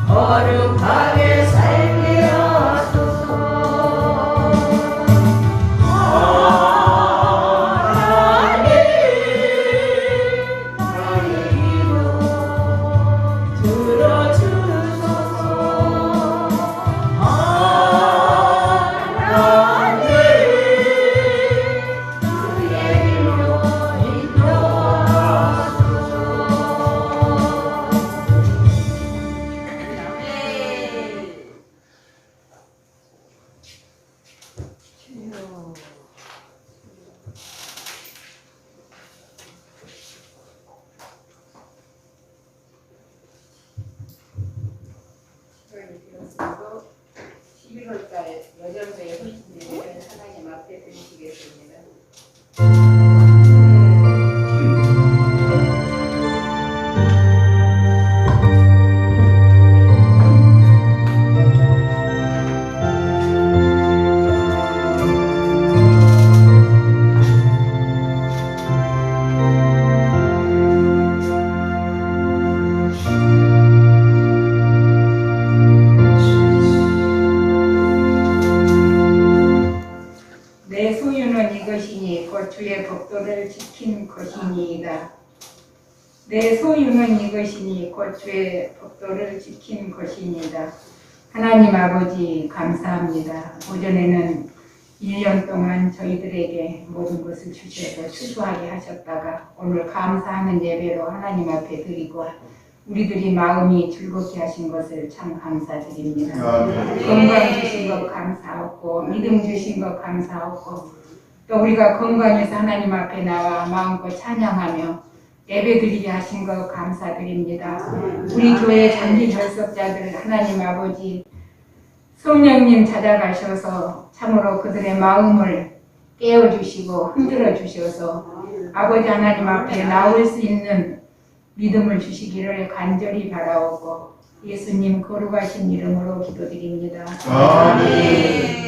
거룩하게 살게 하소서. 하나님 나의 기도 들어주소서. 하나님 주의 길로 인도하소서. 그리고 11월달 여정도의 헌신들을 하나님 앞에 드리시겠습니다. 내 소유는 이것이니 곧 주의 법도를 지키는 것이니이다. 내 소유는 이것이니 곧 주의 법도를 지키는 것이니이다. 하나님 아버지 감사합니다. 오전에는 1년 동안 저희들에게 모든 것을 주셔서 추수하게 하셨다가 오늘 감사하는 예배로 하나님 앞에 드리고 우리들이 마음이 즐겁게 하신 것을 참 감사드립니다. 건강 주신 것 감사하고 믿음 주신 것 감사하고 또 우리가 건강해서 하나님 앞에 나와 마음껏 찬양하며 예배드리게 하신 것 감사드립니다. 우리 교회 장기 결석자들 하나님 아버지 성령님 찾아가셔서 참으로 그들의 마음을 깨워주시고 흔들어 주셔서 아버지 하나님 앞에 나올 수 있는 믿음을 주시기를 간절히 바라오고 예수님 거룩하신 이름으로 기도드립니다. 아멘.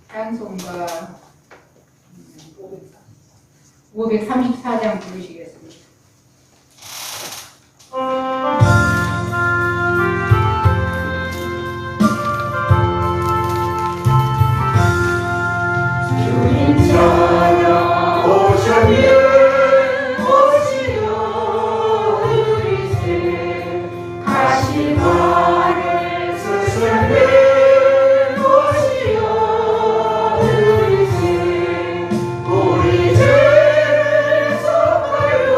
찬송가 534장 부르시겠습니다. 우리 죄를 속하여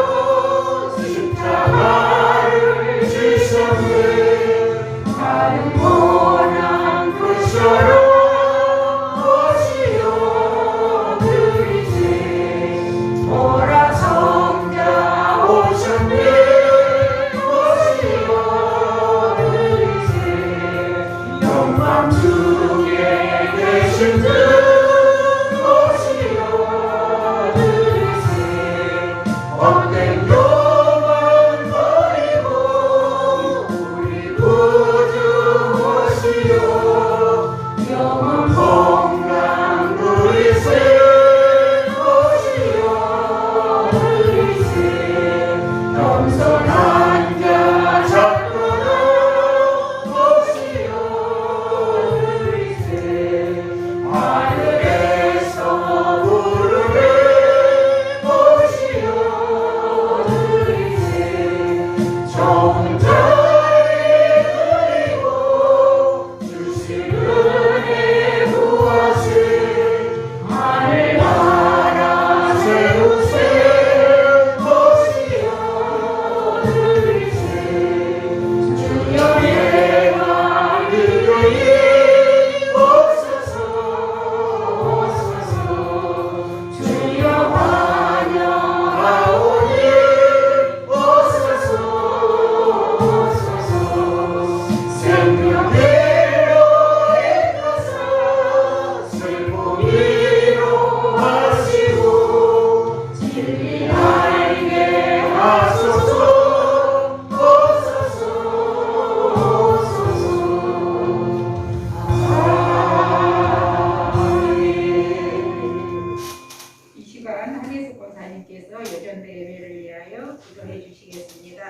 기도해 주시겠습니다.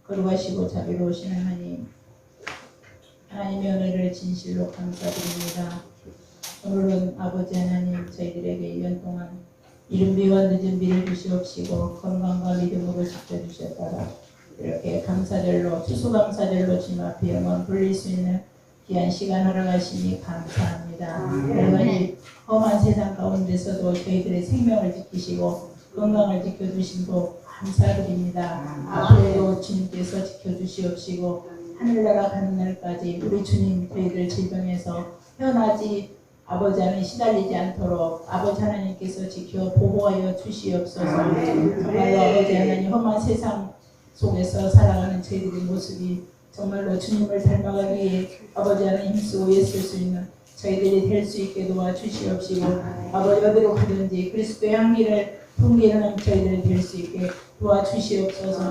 거룩하시고 자비로우신 하나님, 하나님의 은혜를 진실로 감사드립니다. 오늘은 아버지 하나님, 저희들에게 1년 동안 이른 비와 늦은 비를 주시옵시고 건강과 믿음으로 지켜주셨다가 이렇게 감사절로, 추수감사절로 주님 앞에 영광 돌릴 수 있는 귀한 시간 허락하시니 감사합니다. 그리고 이 험한 세상 가운데서도 저희들의 생명을 지키시고 건강을 지켜주신 복 감사드립니다. 앞으로도 주님께서 지켜주시옵시고 하늘나라 가는 날까지 우리 주님 저희들 질병에서 헤어나지 아버지 하나님 시달리지 않도록 아버지 하나님께서 지켜 보호하여 주시옵소서. 정말로 아버지 하나님 험한 세상 속에서 살아가는 저희들의 모습이 정말로 주님을 닮아가기 위해 아버지 하나님 힘쓰고 애쓸 수 있는 저희들이 될 수 있게 도와주시옵시고 아버지 어디로 가든지 그리스도의 향기를 풍기는 저희들이 될 수 있게 도와주시옵소서.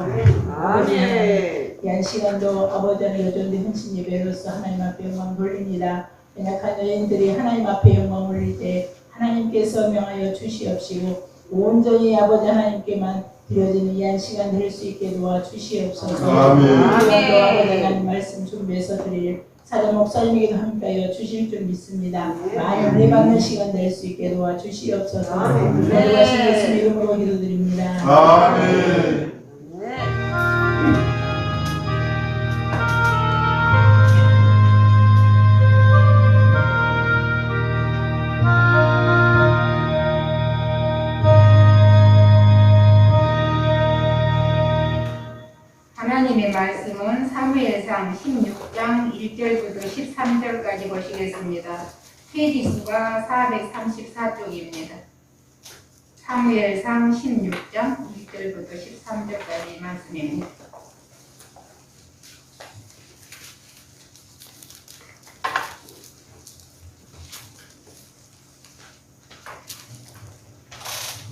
아버지 하나님 귀한 시간도 아버지 하나님 여전히 헌신 예배로서 하나님 앞에 영광 돌립니다. 연약한 여인들이 하나님 앞에 영광 올릴 때 하나님께서 명하여 주시옵시고 온전히 아버지 하나님께만 드려지는 귀한 시간 될 수 있게 도와주시옵소서. 아멘. 아버지 하나님 말씀 준비해서 드릴 사전 목사님에게도 함께하여 주실 줄 믿습니다. 많은 은혜 받는 시간 될 수 있게 도와주시옵소서. 거룩하신 예수 이름으로 기도드립니다. 아멘. 하나님의 말씀은 사무엘상 16장 1절부터 13절까지 보시겠습니다. 페이지 수가 434쪽입니다. 사무엘상 16장 1절부터 13절까지 말씀입니다.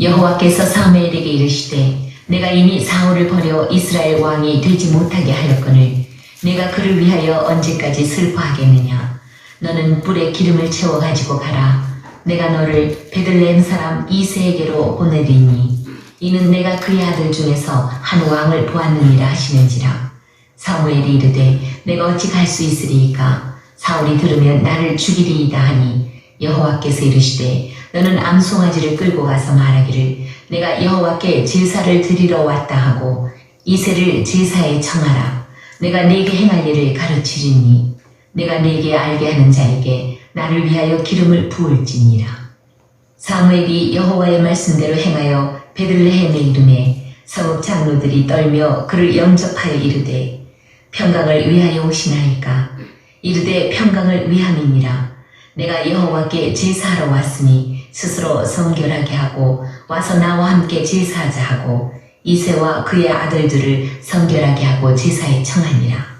여호와께서 사무엘에게 이르시되 내가 이미 사울을 버려 이스라엘 왕이 되지 못하게 하였거늘 내가 그를 위하여 언제까지 슬퍼하겠느냐. 너는 뿔에 기름을 채워 가지고 가라. 내가 너를 베들레헴 사람 이새에게로 보내리니 이는 내가 그의 아들 중에서 한 왕을 보았느니라 하시는지라. 사무엘이 이르되 내가 어찌 갈 수 있으리이까. 사울이 들으면 나를 죽이리이다 하니 여호와께서 이르시되 너는 암송아지를 끌고 가서 말하기를 내가 여호와께 제사를 드리러 왔다 하고 이새를 제사에 청하라. 내가 네게 행할 일을 가르치리니 내가 네게 알게 하는 자에게 나를 위하여 기름을 부을지니라. 사무엘이 여호와의 말씀대로 행하여 베들레헴에 이르매 성읍 장로들이 떨며 그를 영접하여 이르되 평강을 위하여 오시나이까. 이르되 평강을 위함이니라. 내가 여호와께 제사하러 왔으니 스스로 성결하게 하고 와서 나와 함께 제사하자 하고 이새와 그의 아들들을 성결하게 하고 제사에 청하니라.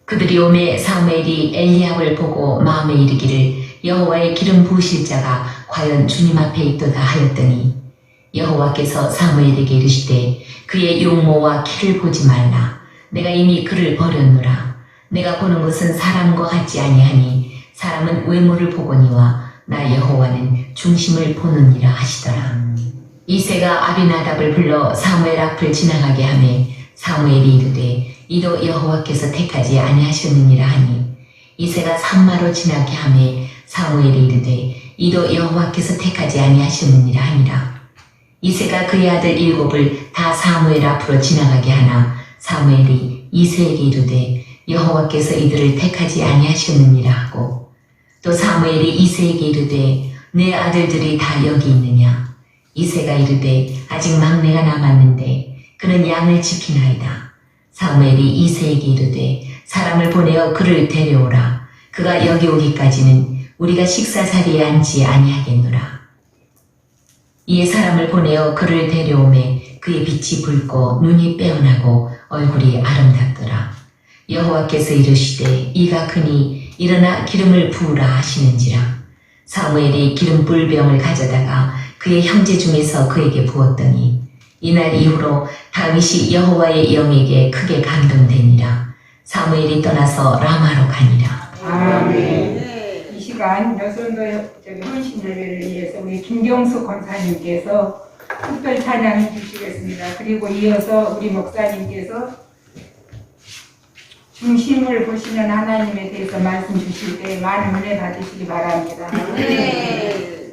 그들이 오매 사무엘이 엘리압을 보고 마음에 이르기를 여호와의 기름 부으실 자가 과연 주님 앞에 있도다 하였더니 여호와께서 사무엘에게 이르시되 그의 용모와 키를 보지 말라. 내가 이미 그를 버렸노라. 내가 보는 것은 사람과 같지 아니하니 사람은 외모를 보거니와 나 여호와는 중심을 보느니라 하시더라. 이새가 아비나답을 불러 사무엘 앞을 지나가게 하매 사무엘이 이르되 이도 여호와께서 택하지 아니하셨느니라 하니 이새가 산마로 지나게 하매 사무엘이 이르되 이도 여호와께서 택하지 아니하셨느니라 하니라. 이새가 그의 아들 7을 다 사무엘 앞으로 지나가게 하나 사무엘이 이새에게 이르되 여호와께서 이들을 택하지 아니하셨느니라 하고 또 사무엘이 이새에게 이르되 내 아들들이 다 여기 있느냐. 이새가 이르되 아직 막내가 남았는데 그는 양을 지키나이다. 사무엘이 이새에게 이르되 사람을 보내어 그를 데려오라. 그가 여기 오기까지는 우리가 식사자리에 앉지 아니하겠노라. 이에 사람을 보내어 그를 데려오매 그의 빛이 붉고 눈이 빼어나고 얼굴이 아름답더라. 여호와께서 이르시되 이가 크니 일어나 기름을 부으라 하시는지라. 사무엘이 기름 부을 병을 가져다가 그의 형제 중에서 그에게 부었더니 이날 이후로 다윗이 여호와의 영에게 크게 감동되니라. 사무엘이 떠나서 라마로 가니라. 아멘. 이 시간 여순도 헌신 예배를 위해서 우리 김경수 권사님께서 특별 찬양해 주시겠습니다. 그리고 이어서 우리 목사님께서 중심을 보시는 하나님에 대해서 말씀 주실 때 많은 은혜 받으시기 바랍니다. 네.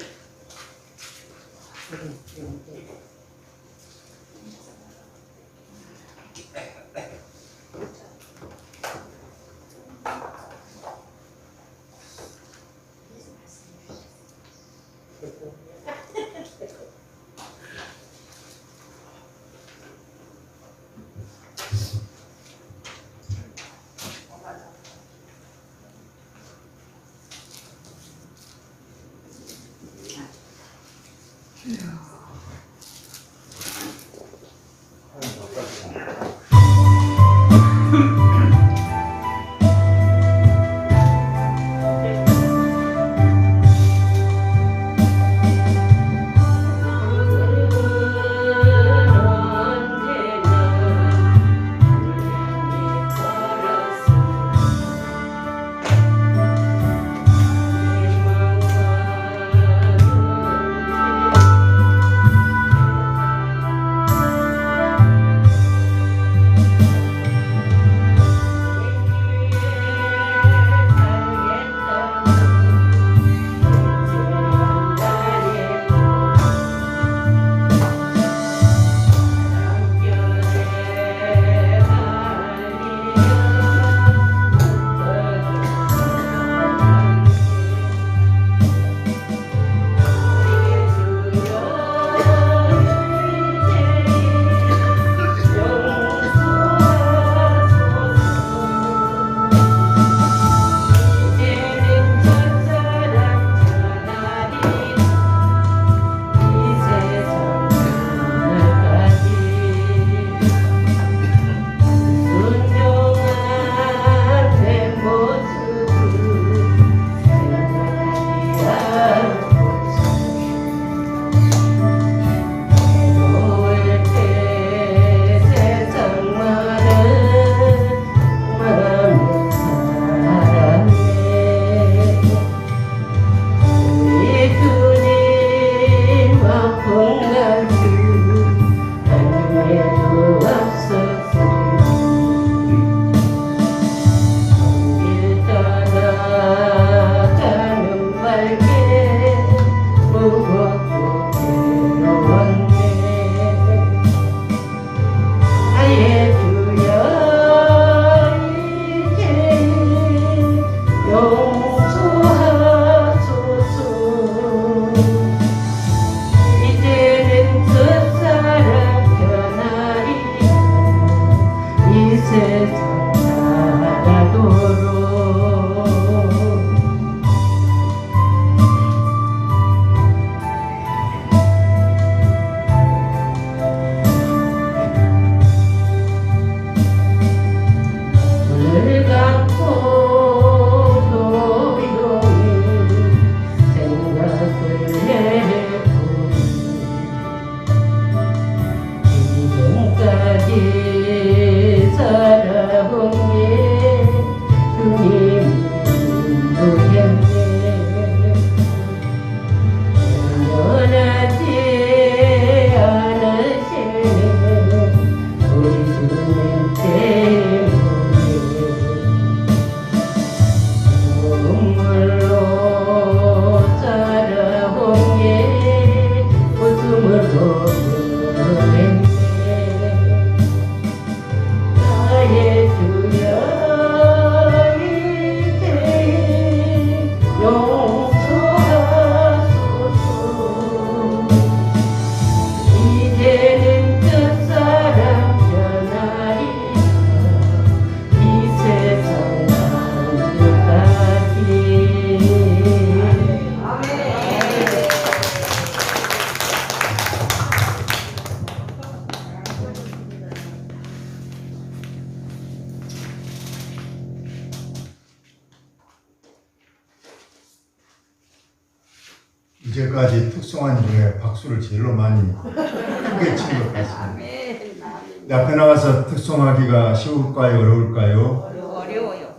이제까지 특송한 중에 박수를 제일로 많이 크게 친 것 같습니다. 앞에 나가서 특송하기가 쉬울까요? 어려울까요?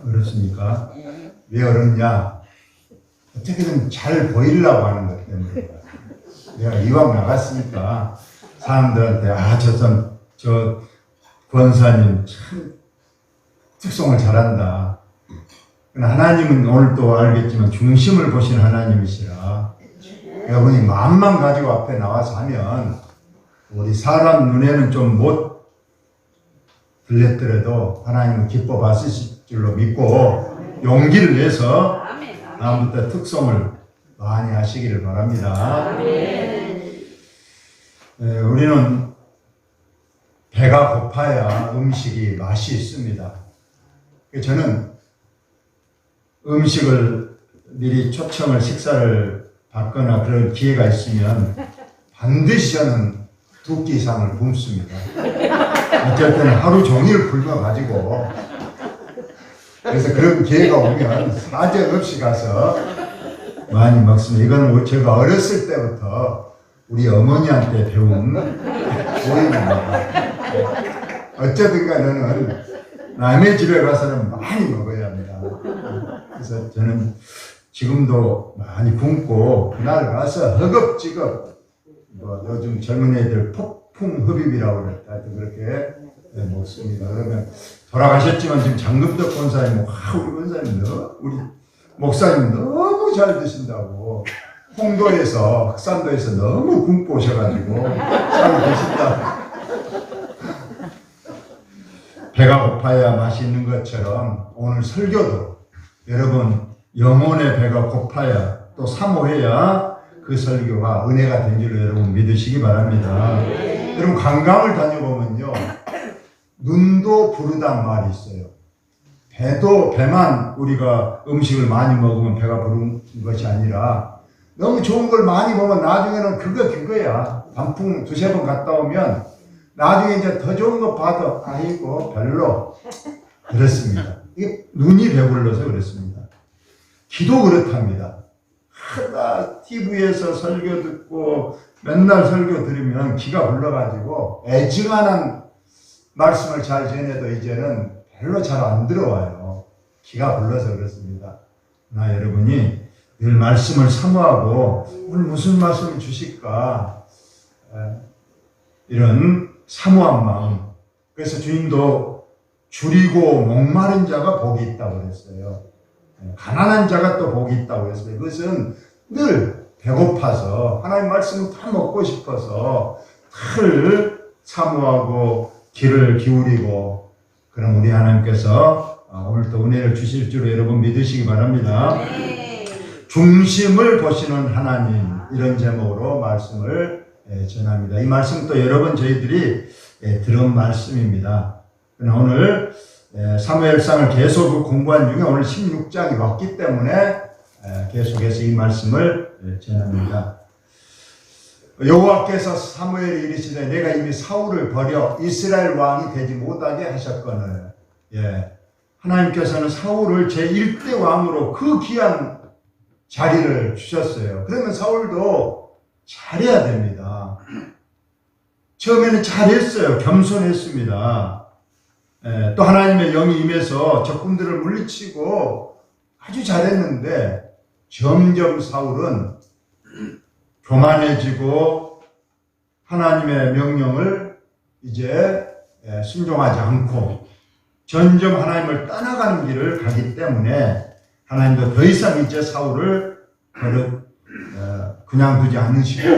어렵습니까? 왜 어렵냐? 어떻게든 잘 보이려고 하는 것 때문에. 내가 이왕 나갔으니까 사람들한테 저 권사님 참 특송을 잘한다. 하나님은 오늘 또 알겠지만 중심을 보시는 하나님이시라. 여러분이 마음만 가지고 앞에 나와서 하면 우리 사람 눈에는 좀 못 들렸더라도 하나님은 기뻐 받으실 줄로 믿고 용기를 내서 다음부터 특송을 많이 하시기를 바랍니다. 우리는 배가 고파야 음식이 맛이 있습니다. 저는 음식을 미리 초청을 식사를 받거나 그런 기회가 있으면 반드시 저는 2끼 이상을 굶습니다. 어쩔 때는 하루 종일 굶어가지고 그래서 그런 기회가 오면 사정없이 가서 많이 먹습니다. 이거는 제가 어렸을 때부터 우리 어머니한테 배운 오해입니다. 어쨌든가 너는 남의 집에 가서는 많이 먹어야 합니다. 그래서 저는 지금도 많이 굶고 그날 가서 허겁지겁 요즘 젊은 애들 폭풍흡입이라고 그랬다. 하여튼 그렇게 먹습니다. 그러면 돌아가셨지만 지금 장금덕 권사님, 우리 권사님 우리 목사님 너무 잘 드신다고 홍도에서 흑산도에서 너무 굶고 오셔가지고 잘 드신다고. 배가 고파야 맛이 있는 것처럼 오늘 설교도 여러분 영혼의 배가 고파야 또 사모해야 그 설교가 은혜가 된 줄로 여러분 믿으시기 바랍니다. 여러분 관광을 다녀보면요 눈도 부르단 말이 있어요. 배만 우리가 음식을 많이 먹으면 배가 부른 것이 아니라 너무 좋은 걸 많이 보면 나중에는 그거야. 단풍 2-3번 갔다 오면 나중에 이제 더 좋은 거 봐도 아이고 별로 그렇습니다. 이게 눈이 배불러서 그렇습니다. 기도 그렇답니다. 하다 TV에서 설교 듣고 맨날 설교 들으면 기가 불러가지고 애증하는 말씀을 잘 전해도 이제는 별로 잘 안 들어와요. 기가 불러서 그렇습니다. 나 여러분이 늘 말씀을 사모하고 오늘 무슨 말씀을 주실까 이런 사모한 마음. 그래서 주님도 줄이고 목마른 자가 복이 있다고 그랬어요. 가난한 자가 또 복이 있다고 그랬어요. 그것은 늘 배고파서 하나님 말씀을 다 먹고 싶어서 늘 사모하고 귀를 기울이고 그럼 우리 하나님께서 오늘 또 은혜를 주실 줄로 여러분 믿으시기 바랍니다. 중심을 보시는 하나님 이런 제목으로 말씀을 전합니다. 이 말씀 또 여러 번 저희들이 들은 말씀입니다. 오늘 사무엘상을 계속 공부한 중에 오늘 16장이 왔기 때문에 계속해서 이 말씀을 전합니다. 여호와께서 사무엘이 이르시되 내가 이미 사울을 버려 이스라엘 왕이 되지 못하게 하셨거늘. 하나님께서는 사울을 제1대 왕으로 그 귀한 자리를 주셨어요. 그러면 사울도 잘해야 됩니다. 처음에는 잘했어요. 겸손했습니다. 또 하나님의 영이 임해서 적군들을 물리치고 아주 잘했는데 점점 사울은 교만해지고 하나님의 명령을 이제 순종하지 않고 점점 하나님을 떠나가는 길을 가기 때문에 하나님도 더 이상 이제 사울을 그냥 두지 않으시고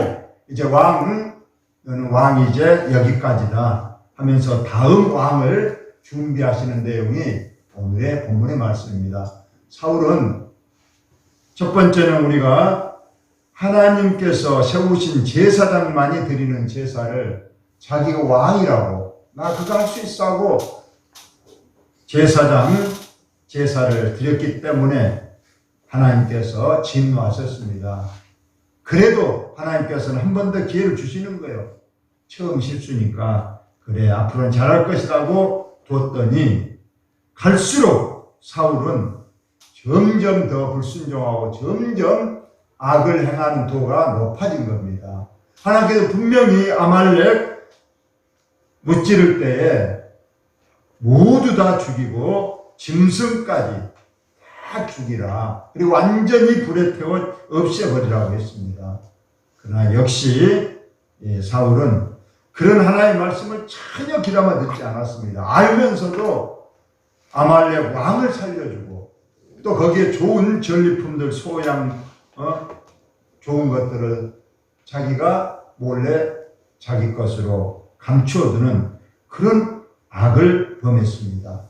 이제 너는 왕이 이제 여기까지다 하면서 다음 왕을 준비하시는 내용이 오늘의 본문의 말씀입니다. 사울은 첫 번째는 우리가 하나님께서 세우신 제사장만이 드리는 제사를 자기가 왕이라고 나 그거 할 수 있어 하고 제사를 드렸기 때문에 하나님께서 진노하셨습니다. 그래도 하나님께서는 한 번 더 기회를 주시는 거예요. 처음 실수니까 그래 앞으로는 잘할 것이라고 뒀더니 갈수록 사울은 점점 더 불순종하고 점점 악을 행하는 도가 높아진 겁니다. 하나님께서 분명히 아말렉 무찌를 때에 모두 다 죽이고 짐승까지 다 죽이라. 그리고 완전히 불에 태워 없애버리라고 했습니다. 그러나 역시 사울은 그런 하나님의 말씀을 전혀 귀담아 듣지 않았습니다. 알면서도 아말렉 왕을 살려주고 또 거기에 좋은 전리품들, 소양, 좋은 것들을 자기가 몰래 자기 것으로 감추어두는 그런 악을 범했습니다.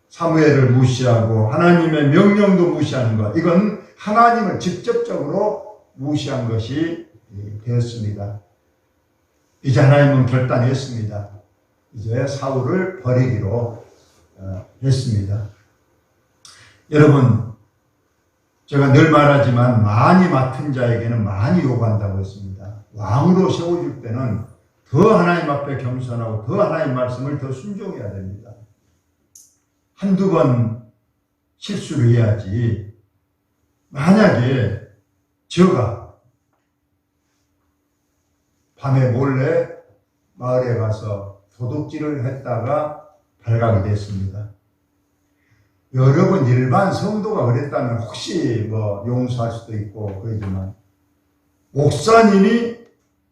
사무엘을 무시하고 하나님의 명령도 무시하는 것, 이건 하나님을 직접적으로 무시한 것이 되었습니다. 이제 하나님은 결단했습니다. 이제 사울을 버리기로 했습니다. 여러분, 제가 늘 말하지만 많이 맡은 자에게는 많이 요구한다고 했습니다. 왕으로 세워줄 때는 더 하나님 앞에 겸손하고 더 하나님 말씀을 더 순종해야 됩니다. 한두 번 실수를 해야지. 만약에 저가 밤에 몰래 마을에 가서 도둑질을 했다가 발각이 됐습니다. 여러분 일반 성도가 그랬다면 혹시 용서할 수도 있고 그러지만 목사님이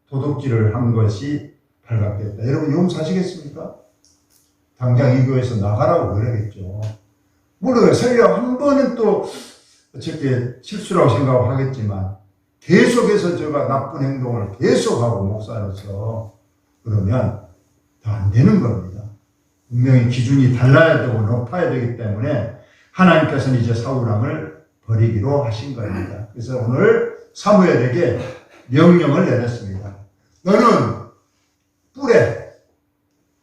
도둑질을 한 것이 발각됐다. 여러분 용서하시겠습니까? 당장 이 교회에서 나가라고 그러겠죠. 물론 설령 한 번은 또 어떻게 실수라고 생각하겠지만 계속해서 제가 나쁜 행동을 계속하고 목사로서 그러면 더 안 되는 겁니다. 분명히 기준이 달라야 되고 높아야 되기 때문에 하나님께서는 이제 사울왕을 버리기로 하신 겁니다. 그래서 오늘 사무엘에게 명령을 내렸습니다. 너는 뿔에,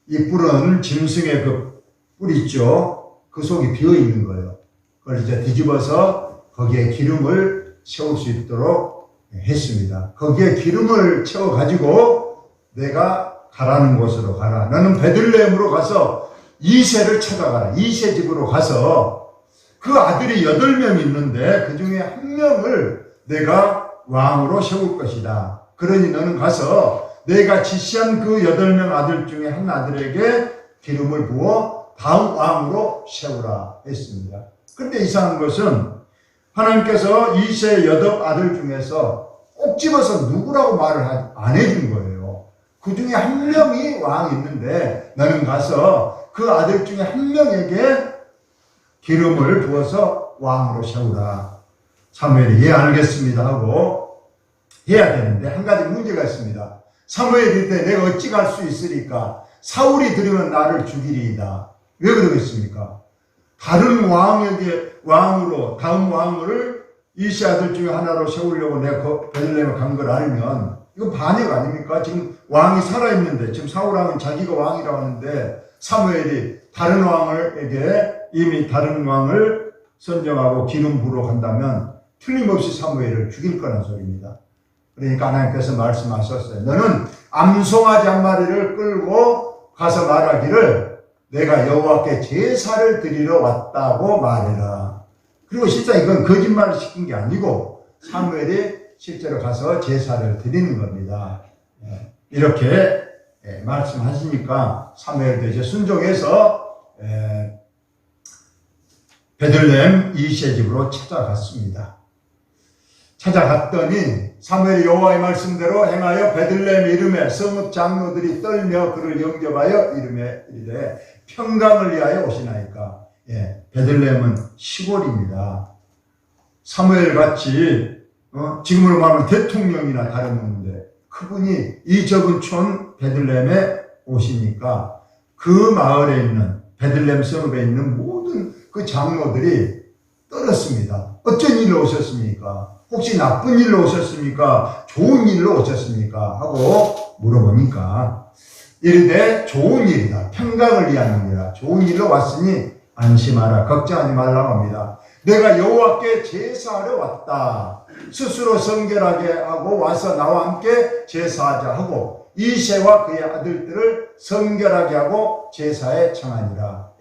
이 뿔은 짐승의 그 뿔 있죠? 그 속이 비어 있는 거예요. 그걸 이제 뒤집어서 거기에 기름을 채울 수 있도록 했습니다. 거기에 기름을 채워가지고 내가 가라는 곳으로 가라. 너는 베들레헴으로 가서 이새를 찾아가라. 이새 집으로 가서 그 아들이 8명 있는데 그 중에 한 명을 내가 왕으로 세울 것이다. 그러니 너는 가서 내가 지시한 그 8명 아들 중에 한 아들에게 기름을 부어 다음 왕으로 세우라 했습니다. 그런데 이상한 것은 하나님께서 이새 8 아들 중에서 꼭 집어서 누구라고 말을 안 해준 거예요. 그 중에 한 명이 왕이 있는데 너는 가서 그 아들 중에 한 명에게 기름을 부어서 왕으로 세우라. 사무엘이 예 알겠습니다 하고 해야 되는데 한 가지 문제가 있습니다. 사무엘이 이때 내가 어찌 갈 수 있으리까? 사울이 들으면 나를 죽이리이다. 왜 그러겠습니까? 다른 왕에게 왕으로 다음 왕을 이세 아들 중에 하나로 세우려고 내가 베들레헴에 간 걸 알면 이거 반역 아닙니까? 지금 왕이 살아있는데 지금 사울왕은 자기가 왕이라고 하는데 사무엘이 다른 왕에게 이미 다른 왕을 선정하고 기름 부으러 간다면 틀림없이 사무엘을 죽일 거란 소리입니다. 그러니까 하나님께서 말씀하셨어요. 너는 암송아지 한 마리를 끌고 가서 말하기를 내가 여호와께 제사를 드리러 왔다고 말해라. 그리고 실제 이건 거짓말을 시킨 게 아니고 사무엘이 실제로 가서 제사를 드리는 겁니다. 이렇게 말씀하시니까 사무엘도 이제 순종해서 베들레헴 이세 집으로 찾아갔습니다. 찾아갔더니 사무엘이 여호와의 말씀대로 행하여 베들레헴 이름에 성읍 장로들이 떨며 그를 영접하여 이름에 이르되 평강을 위하여 오시나이까. 베들레헴은 시골입니다. 사무엘 같이 지금으로 말하면 대통령이나 다름없는데 그분이 이 적은 촌 베들레헴에 오시니까 그 마을에 있는 베들레헴 성읍에 있는 모든 그 장로들이 떨었습니다. 어쩐 일로 오셨습니까? 혹시 나쁜 일로 오셨습니까? 좋은 일로 오셨습니까? 하고 물어보니까 이르되 좋은 일이다. 평강을 위한 일이라. 좋은 일로 왔으니 안심하라. 걱정하지 말라고 합니다. 내가 여호와께 제사하러 왔다. 스스로 성결하게 하고 와서 나와 함께 제사하자 하고 이새와 그의 아들들을 성결하게 하고 제사에 청하니라.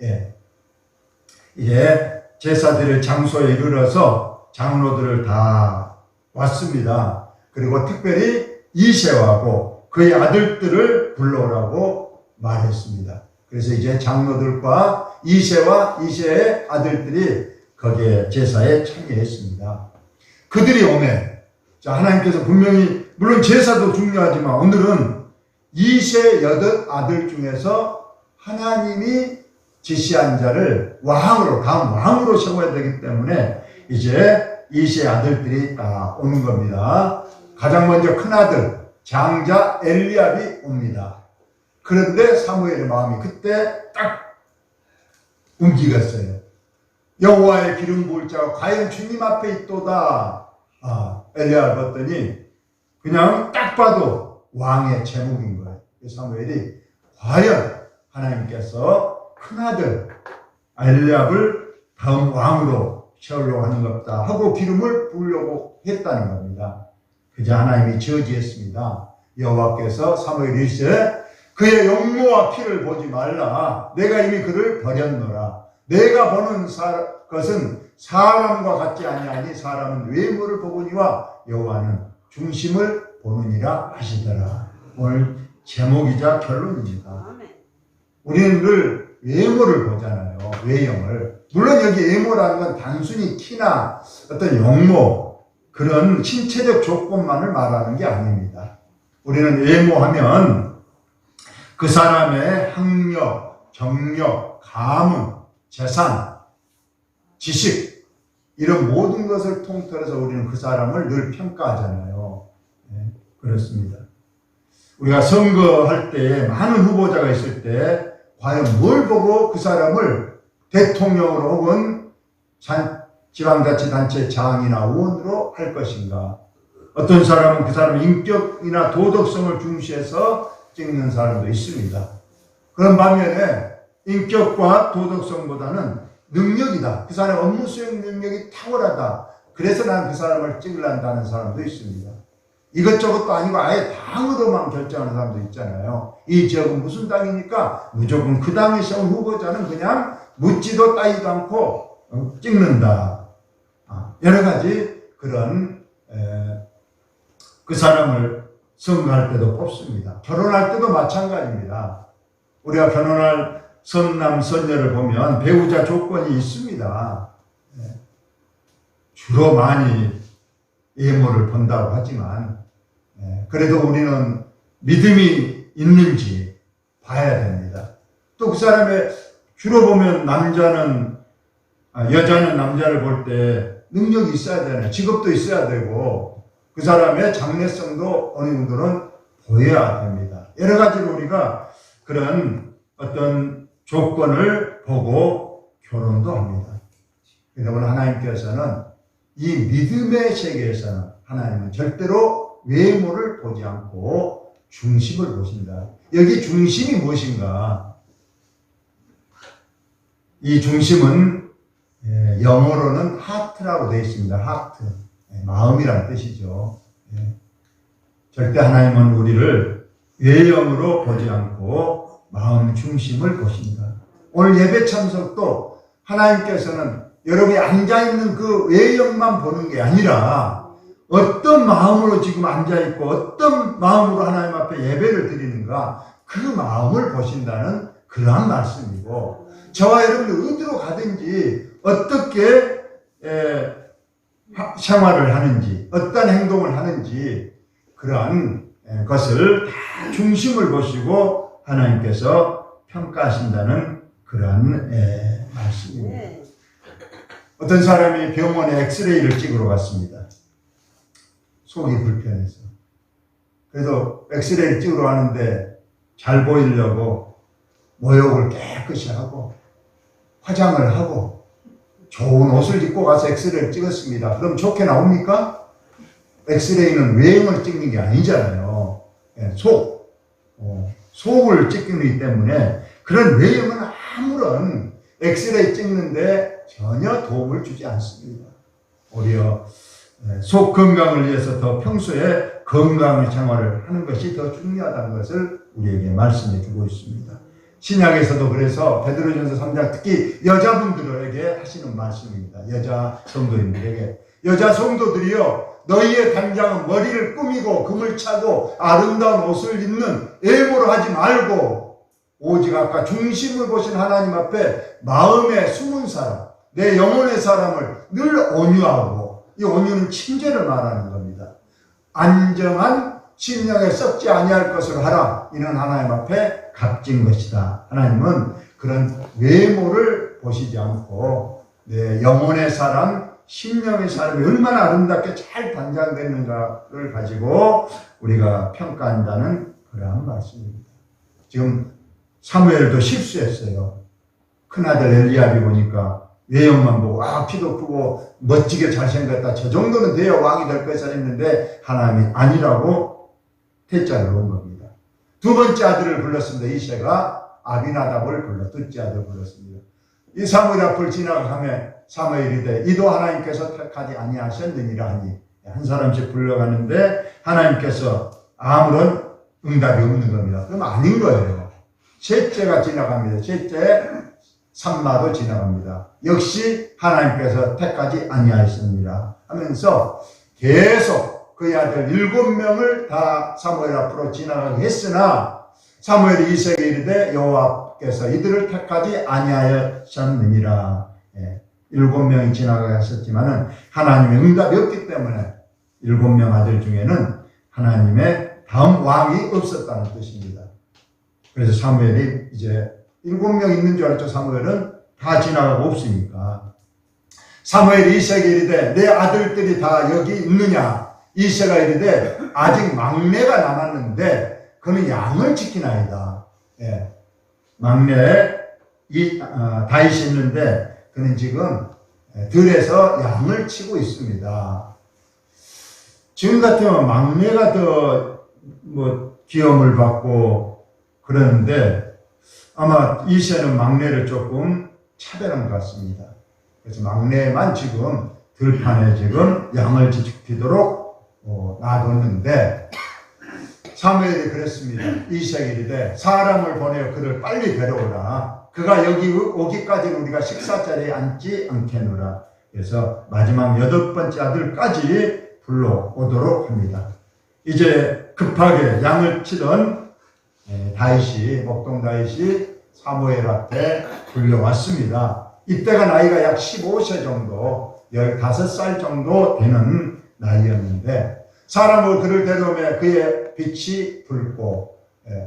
제사 드릴 장소에 이르러서 장로들을 다 왔습니다. 그리고 특별히 이새하고 그의 아들들을 불러오라고 말했습니다. 그래서 이제 장로들과 이세와 이세의 아들들이 거기에 제사에 참여했습니다. 그들이 오매, 자, 하나님께서 분명히, 물론 제사도 중요하지만 오늘은 이세 여덟 아들 중에서 하나님이 지시한 자를 왕으로, 다음 왕으로 세워야 되기 때문에 이제 이세 아들들이 다 오는 겁니다. 가장 먼저 큰 아들, 장자 엘리압이 옵니다. 그런데 사무엘의 마음이 그때 딱 움직였어요. 여호와의 기름 부을 자가 과연 주님 앞에 있도다. 엘리야를 봤더니 그냥 딱 봐도 왕의 제목인 거예요. 사무엘이 과연 하나님께서 큰아들 엘리압을 다음 왕으로 세우려고 하는 것다 하고 기름을 부으려고 했다는 겁니다. 그저 하나님이 저지했습니다. 여호와께서 사무엘이 이르시되 그의 용모와 피를 보지 말라. 내가 이미 그를 버렸노라. 내가 보는 것은 사람과 같지 아니하니 사람은 외모를 보거니와 여호와는 중심을 보느니라 하시더라. 오늘 제목이자 결론입니다. 우리는 늘 외모를 보잖아요. 외형을. 물론 여기 외모라는 건 단순히 키나 어떤 용모, 그런 신체적 조건만을 말하는 게 아닙니다. 우리는 외모하면 그 사람의 학력, 경력, 가문, 재산, 지식, 이런 모든 것을 통틀어서 우리는 그 사람을 늘 평가하잖아요. 네, 그렇습니다. 우리가 선거할 때 많은 후보자가 있을 때 과연 뭘 보고 그 사람을 대통령으로 혹은 지방자치단체 장이나 의원으로 할 것인가? 어떤 사람은 그 사람의 인격이나 도덕성을 중시해서 찍는 사람도 있습니다. 그런 반면에 인격과 도덕성보다는 능력이다. 그 사람의 업무 수행 능력이 탁월하다. 그래서 난 그 사람을 찍으란다는 사람도 있습니다. 이것저것도 아니고 아예 당으로만 결정하는 사람도 있잖아요. 이 지역은 무슨 당이니까 무조건 그 당에 세운 후보자는 그냥 묻지도 따지도 않고 찍는다. 여러 가지 그런 그 사람을 선거할 때도 뽑습니다. 결혼할 때도 마찬가지입니다. 우리가 결혼할 선남, 선녀를 보면 배우자 조건이 있습니다. 주로 많이 외모를 본다고 하지만 그래도 우리는 믿음이 있는지 봐야 됩니다. 또 그 사람의 주로 보면 여자는 남자를 볼 때 능력이 있어야 되잖아요. 직업도 있어야 되고 그 사람의 장래성도 어느 정도는 보여야 됩니다. 여러 가지로 우리가 그런 어떤 조건을 보고 결혼도 합니다. 그래서 오늘 하나님께서는 이 믿음의 세계에서는 하나님은 절대로 외모를 보지 않고 중심을 보신다. 여기 중심이 무엇인가? 이 중심은 영어로는 하트라고 되어 있습니다. 하트. 마음이라는 뜻이죠. 절대 하나님은 우리를 외형으로 보지 않고 마음 중심을 보신다. 오늘 예배 참석도 하나님께서는 여러분이 앉아있는 그 외형만 보는 게 아니라 어떤 마음으로 지금 앉아있고 어떤 마음으로 하나님 앞에 예배를 드리는가 그 마음을 보신다는 그러한 말씀이고 저와 여러분이 어디로 가든지 어떻게 생활을 하는지 어떤 행동을 하는지 그러한 것을 다 중심을 보시고 하나님께서 평가하신다는 그러한 말씀입니다. 어떤 사람이 병원에 엑스레이를 찍으러 갔습니다. 속이 불편해서. 그래도 엑스레이를 찍으러 가는데 잘 보이려고 모욕을 깨끗이 하고 화장을 하고 좋은 옷을 입고 가서 엑스레이를 찍었습니다. 그럼 좋게 나옵니까? 엑스레이는 외형을 찍는 게 아니잖아요. 속을 찍기 때문에 그런 외형은 아무런 엑스레이 찍는데 전혀 도움을 주지 않습니다. 오히려 속 건강을 위해서 더 평소에 건강한 생활을 하는 것이 더 중요하다는 것을 우리에게 말씀해 주고 있습니다. 신약에서도 그래서 베드로전서 3장 특히 여자분들에게 하시는 말씀입니다. 여자 성도님들에게 여자 성도들이여 너희의 단장은 머리를 꾸미고 금을 차고 아름다운 옷을 입는 외모로 하지 말고 오직 아까 중심을 보신 하나님 앞에 마음에 숨은 사람, 내 영혼의 사람을 늘 온유하고, 이 온유는 친절을 말하는 겁니다. 안정한 심령에 썩지 아니할 것을 하라. 이는 하나님 앞에 값진 것이다. 하나님은 그런 외모를 보시지 않고 내 영혼의 사람, 심령의 사람이 얼마나 아름답게 잘 단장됐는가를 가지고 우리가 평가한다는 그러한 말씀입니다. 지금 사무엘도 실수했어요. 큰아들 엘리압이 보니까 외형만 보고 키도 크고 멋지게 잘생겼다. 저 정도는 돼야 왕이 될 것이라 했는데 하나님이 아니라고 퇴짜를 놓은 겁니다. 두 번째 아들을 불렀습니다. 이새가 아비나답을 불러 둘째 아들을 불렀습니다. 이 사무엘 앞을 지나가면 사무엘이 돼 이도 하나님께서 택하지 아니하셨느니라 하니 한 사람씩 불러가는데 하나님께서 아무런 응답이 없는 겁니다. 그럼 아닌 거예요. 셋째가 지나갑니다. 셋째 삼마도 지나갑니다. 역시 하나님께서 택하지 아니하셨느니라 하면서 계속 그의 아들 7명을 다 사무엘 앞으로 지나가게 했으나 사무엘이 이새에게 이르되 여호와께서 이들을 택하지 아니하셨느니라. 7명이 지나가게 하셨지만은 하나님의 응답이 없기 때문에 7명 아들 중에는 하나님의 다음 왕이 없었다는 뜻입니다. 그래서 사무엘이 이제 7명 있는 줄 알았죠. 사무엘은 다 지나가고 없으니까. 사무엘이 이새에게 이르되 내 아들들이 다 여기 있느냐? 이새가 이르되 아직 막내가 남았는데 그는 양을 지키나이다. 막내 다윗이 있는데 그는 지금 들에서 양을 치고 있습니다. 지금 같으면 막내가 더 기염을 받고 그러는데 아마 이새는 막내를 조금 차별한 것 같습니다. 그래서 막내만 지금 들판에 지금 양을 지키도록 놔뒀는데 사무엘이 그랬습니다. 이새에게 이르되 사람을 보내어 그를 빨리 데려오라. 그가 여기 오기까지는 우리가 식사 자리에 앉지 않겠노라. 그래서 마지막 8번째 아들까지 불러오도록 합니다. 이제 급하게 양을 치던 다윗이 목동 다윗이 사무엘 앞에 불려왔습니다. 이때가 나이가 약 15세 정도, 15살 정도 되는 나이였는데 사람을 그를 데려오며 그의 빛이 붉고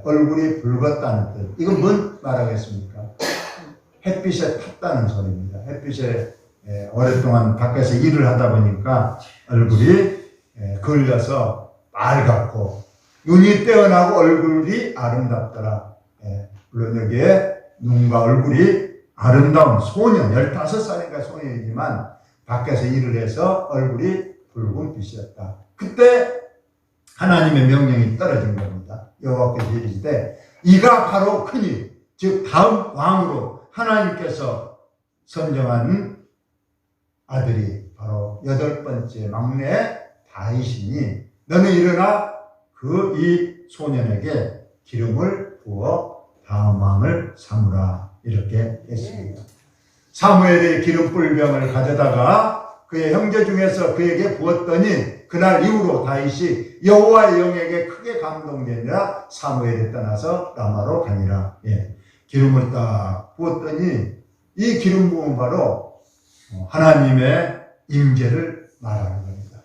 얼굴이 붉었다는 뜻. 이건 뭔 말하겠습니까? 햇빛에 탔다는 소리입니다. 햇빛에 오랫동안 밖에서 일을 하다 보니까 얼굴이 걸려서 빨갛고 눈이 떼어나고 얼굴이 아름답더라. 물론 여기에 눈과 얼굴이 아름다운 소년, 15살인가 소년이지만 밖에서 일을 해서 얼굴이 붉은 빛이었다. 그때 하나님의 명령이 떨어진 겁니다. 여호와께서 이르시되 이가 바로 그니 즉 다음 왕으로 하나님께서 선정한 아들이 바로 8번째 막내 다윗이니 너는 일어나 이 소년에게 기름을 부어 다음 왕을 삼으라. 이렇게 했습니다. 사무엘이 기름 뿔병을 가져다가 그의 형제 중에서 그에게 부었더니 그날 이후로 다윗이 여호와의 영에게 크게 감동되니라. 사무엘이 떠나서 라마로 가니라. 기름을 딱 부었더니 이 기름 부은 바로 하나님의 임재를 말하는 겁니다.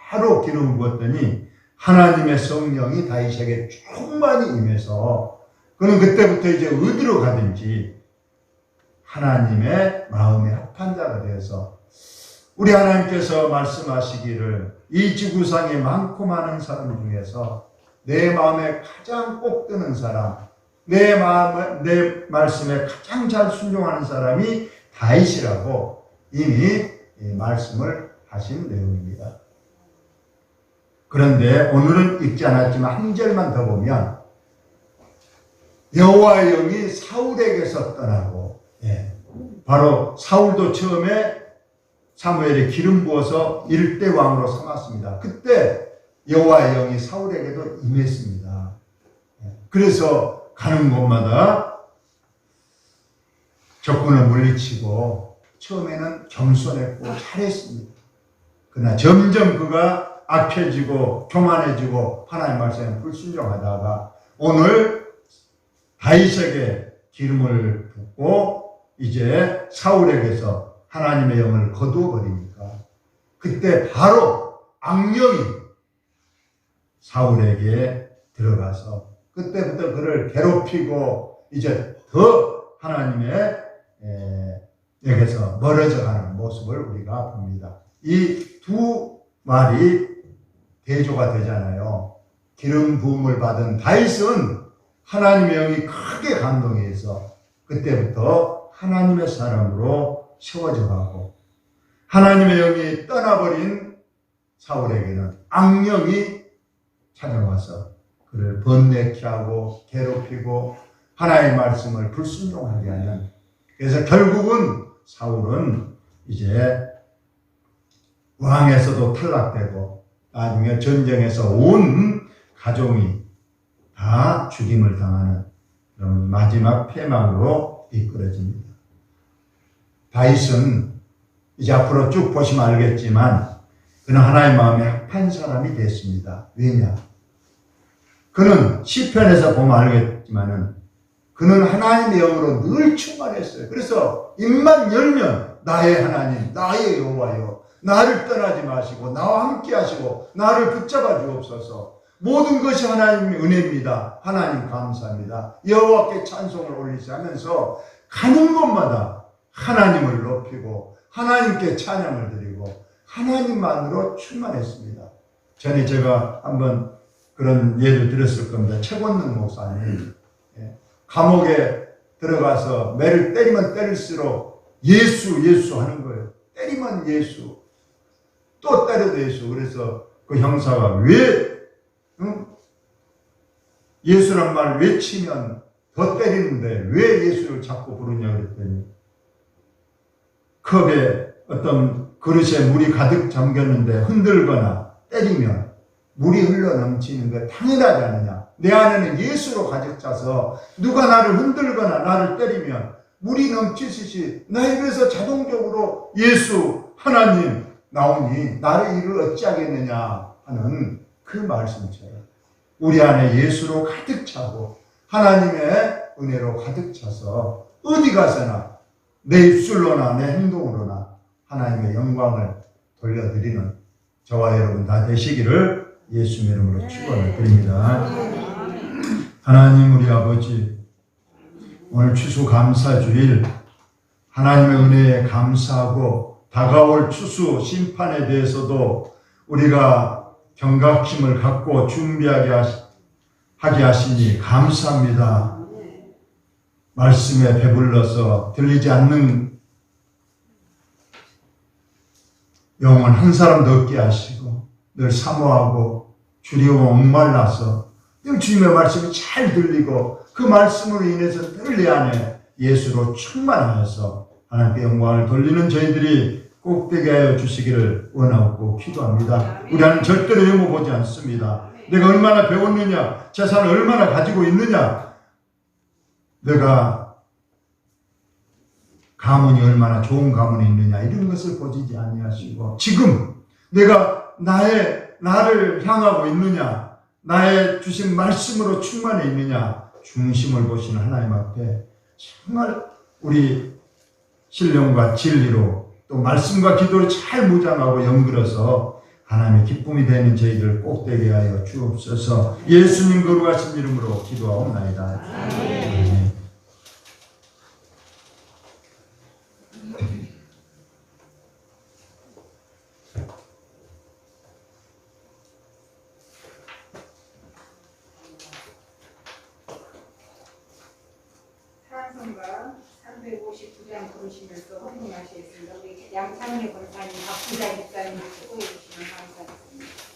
바로 기름 부었더니 하나님의 성령이 다윗에게 충만히 임해서 그는 그때부터 이제 어디로 가든지 하나님의 마음에 합한 자가 되어서 우리 하나님께서 말씀하시기를 이 지구상에 많고 많은 사람 중에서 내 마음에 가장 꼭 드는 사람, 내 말씀에 가장 잘 순종하는 사람이 다윗이라고 이미 말씀을 하신 내용입니다. 그런데 오늘은 읽지 않았지만 한 절만 더 보면 여호와의 영이 사울에게서 떠나고 바로 사울도 처음에 사무엘이 기름 부어서 1대 왕으로 삼았습니다. 그때 여호와의 영이 사울에게도 임했습니다. 그래서 가는 곳마다 적군을 물리치고 처음에는 겸손했고 잘했습니다. 그러나 점점 그가 악해지고 교만해지고 하나님 말씀에 불순종하다가 오늘 다윗에게 기름을 붓고 이제 사울에게서 하나님의 영을 거두어 버리니까 그때 바로 악령이 사울에게 들어가서 그때부터 그를 괴롭히고 이제 더 하나님의 에게서 멀어져 가는 모습을 우리가 봅니다. 이 두 말이 대조가 되잖아요. 기름 부음을 받은 다윗은 하나님의 영이 크게 감동해서 그때부터 하나님의 사람으로 세워져 가고 하나님의 영이 떠나버린 사울에게는 악령이 찾아와서 그를 번뇌케 하고 괴롭히고 하나님의 말씀을 불순종하게 하는, 그래서 결국은 사울은 이제 왕에서도 탈락되고 나중에 전쟁에서 온 가족이 다 죽임을 당하는 그런 마지막 패망으로 이끌어집니다. 다윗은 이제 앞으로 쭉 보시면 알겠지만 그는 하나님의 마음에 합한 사람이 됐습니다. 왜냐? 그는 시편에서 보면 알겠지만은 그는 하나님의 영으로 늘 충만했어요. 그래서 입만 열면 나의 하나님, 나의 여호와여, 나를 떠나지 마시고 나와 함께 하시고 나를 붙잡아 주옵소서. 모든 것이 하나님의 은혜입니다. 하나님 감사합니다. 여호와께 찬송을 올리시 하면서 가는 곳마다 하나님을 높이고 하나님께 찬양을 드리고 하나님만으로 충만했습니다. 전에 제가 한번 그런 예를 들었을 겁니다. 최권능 목사님 감옥에 들어가서 매를 때리면 때릴수록 예수 하는 거예요. 때리면 예수, 또 때려도 예수. 그래서 그 형사가 왜 예수란 말 외치면 더 때리는데 왜 예수를 자꾸 부르냐 그랬더니 컵에 어떤 그릇에 물이 가득 잠겼는데 흔들거나 때리면 물이 흘러 넘치는 게 당연하지 않느냐. 내 안에는 예수로 가득 차서 누가 나를 흔들거나 나를 때리면 물이 넘치듯이 나 입에서 자동적으로 예수 하나님 나오니 나를 이를 어찌하겠느냐 하는 그 말씀처럼 우리 안에 예수로 가득 차고 하나님의 은혜로 가득 차서 어디 가서나 내 입술로나 내 행동으로나 하나님의 영광을 돌려드리는 저와 여러분 다 되시기를 예수의 이름으로 축원을 드립니다. 하나님 우리 아버지, 오늘 추수감사주일 하나님의 은혜에 감사하고 다가올 추수 심판에 대해서도 우리가 경각심을 갖고 준비하게 하시니 감사합니다. 말씀에 배불러서 들리지 않는 영혼 한 사람도 없게 하시고 늘 사모하고 주리워 목말라서 늘 주님의 말씀이 잘 들리고 그 말씀으로 인해서 늘 내 안에 예수로 충만하여서 하나님께 영광을 돌리는 저희들이 꼭 되게 하여 주시기를 원하고 기도합니다. 우리 안은 절대로 영어보지 않습니다. 내가 얼마나 배웠느냐, 재산을 얼마나 가지고 있느냐, 내가 가문이 얼마나 좋은 가문이 있느냐 이런 것을 보지 아니하시고 지금 내가 나를 향하고 있느냐, 나의 주신 말씀으로 충만해 있느냐 중심을 보시는 하나님 앞에 정말 우리 신령과 진리로 또 말씀과 기도를 잘 무장하고 연결해서 하나님의 기쁨이 되는 저희들 꼭 되게 하여 주옵소서. 예수님 거룩하신 이름으로 기도하옵나이다. 아멘. 찬송가 359장 부르시면서 헌금하시겠습니다. 우리 양창래 권사님, 박부자 집사님 수고해 주시면 감사하겠습니다.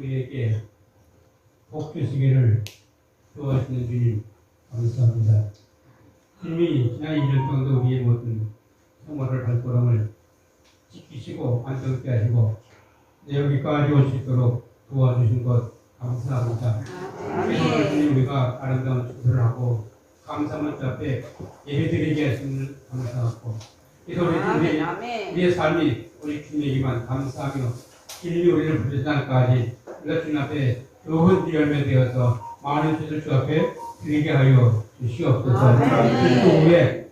우리에게 복 주시기를 도와주시는 주님 감사합니다. 주님이 지난 2년 동안도 우리의 모든 생활을 발걸음을 지키시고 안정케 하시고 여기까지 올 수 있도록 도와주신 것 감사합니다. 그래서 주님 우리가 아름다운 축사를 하고 감사문자 앞에 예배드리게 하시는 감사하고 그래서 우리의 삶이 우리 주님에게만 감사하며 진리 우리를 부르신 날까지 우리가 주님 앞에 좋은 열매 되어서 많은 뜻을 주 앞에 드리게 하여 주시옵소서. 그 후에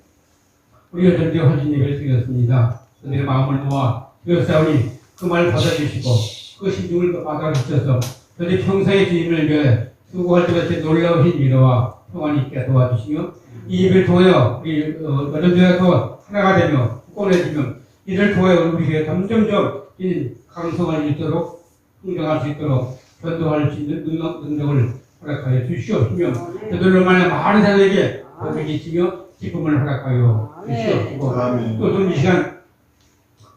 우리가 전제 하신 예배를 드렸습니다. 내 마음을 모아 드렸사오니 그 말을 받아주시고 그 신중을 받아주셔서 저희 평생의 주님을 위해 수고할 때 같이 놀라우신 위로와 평안이 있게 도와주시며 이 예배를 통하여 우리 여전대에서 하나가 되며 굳건해지며 이를 통하여 우리에게 점점점 강성할 수 있도록 흥정할 수 있도록 전도할 수 있는 능력을 허락하여 주시옵시며 저들로 말해 많은 사람에게 복이 계시며 기쁨을 허락하여 주시옵시고 또 이 시간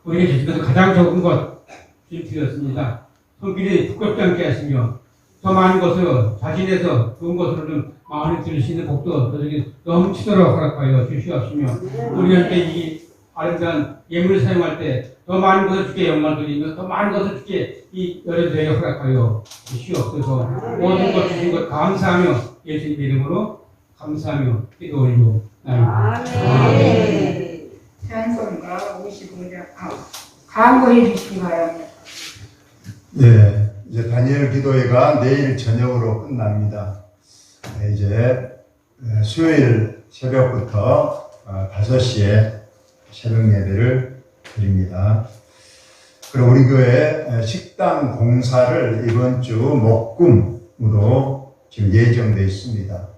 우리에게 주신 것은 가장 적은 것 주님 드렸습니다. 손길이 두껍지 않게 하시며 더 많은 것을 자신에서 좋은 것으로 좀 마음에 들을 수 있는 복도 저에게 넘치도록 허락하여 주시옵시며 우리한테 이 아름다운 예물을 사용할 때 더 많은 것을 주께 영광을 드리며 더 많은 것을 주께 이 여러분에게 허락하여 주시옵소서. 모든 것 주신 것 감사하며 예수님 이름으로 감사하며 기도 올리옵나이다. 아멘. 찬송가 55장 강구해 주시기 바랍니다. 예, 이제 다니엘 기도회가 내일 저녁으로 끝납니다. 이제 수요일 새벽부터 5시에 새벽 예배를 드립니다. 그리고 우리 교회 식당 공사를 이번 주 목금으로 지금 예정되어 있습니다.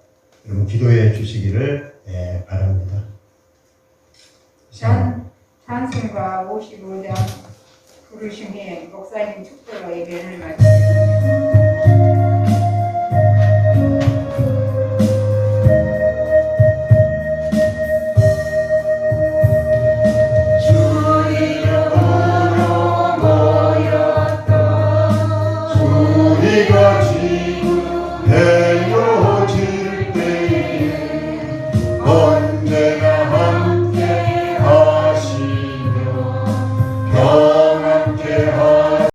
여러분 기도해 주시기를 바랍니다. 찬송가 55장 부르심에 목사님 축도로 예배를 마치겠습니다.